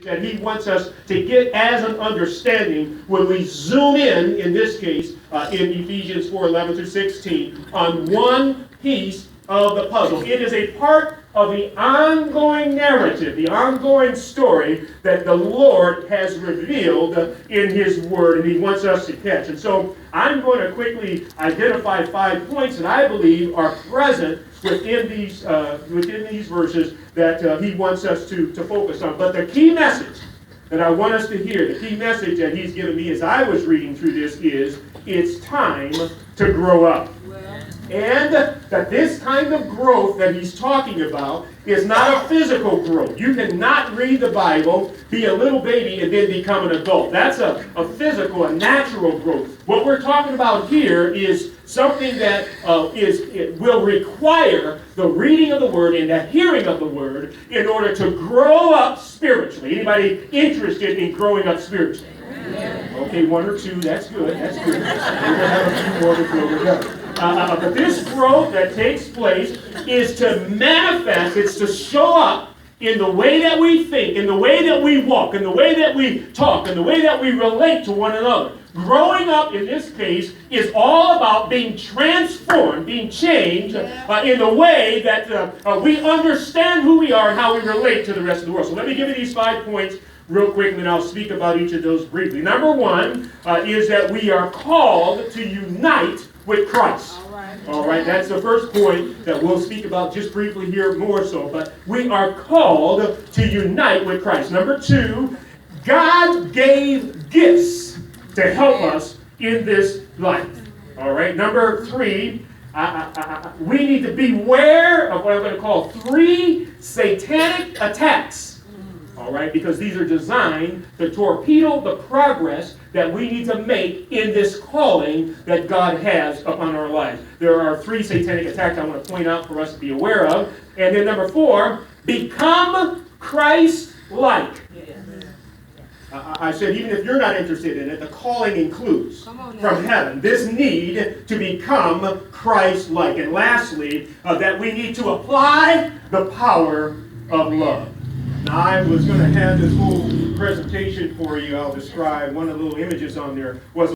that he wants us to get as an understanding when we zoom in this case, in Ephesians 4:11 through 16, on one piece of the puzzle. It is a part of the ongoing narrative, the ongoing story that the Lord has revealed in His Word, and He wants us to catch. And so I'm going to quickly identify 5 points that I believe are present within these verses that He wants us to focus on. But the key message that I want us to hear, the key message that He's given me as I was reading through this is, it's time to grow up. And that this kind of growth that he's talking about is not a physical growth. You cannot read the Bible, be a little baby, and then become an adult. That's a physical, a natural growth. What we're talking about here is something that it will require the reading of the Word and the hearing of the Word in order to grow up spiritually. Anybody interested in growing up spiritually? Okay, 1 or 2, that's good, that's good. We're going to have a few more before we're done. But this growth that takes place is to manifest, it's to show up in the way that we think, in the way that we walk, in the way that we talk, in the way that we relate to one another. Growing up, in this case, is all about being transformed, being changed in the way that we understand who we are and how we relate to the rest of the world. So let me give you these 5 points real quick, and then I'll speak about each of those briefly. Number 1 is that we are called to unite with Christ. All right, that's the first point that we'll speak about just briefly here more so. But we are called to unite with Christ. Number 2, God gave gifts to help us in this life. All right, number 3, we need to beware of what I'm going to call 3 satanic attacks. All right, because these are designed to torpedo the progress that we need to make in this calling that God has upon our lives. There are 3 satanic attacks I want to point out for us to be aware of. And then number 4, become Christ-like. I said, even if you're not interested in it, the calling includes from heaven this need to become Christ-like. And lastly, that we need to apply the power of love. Now, I was going to have this whole presentation for you. I'll describe one of the little images on there was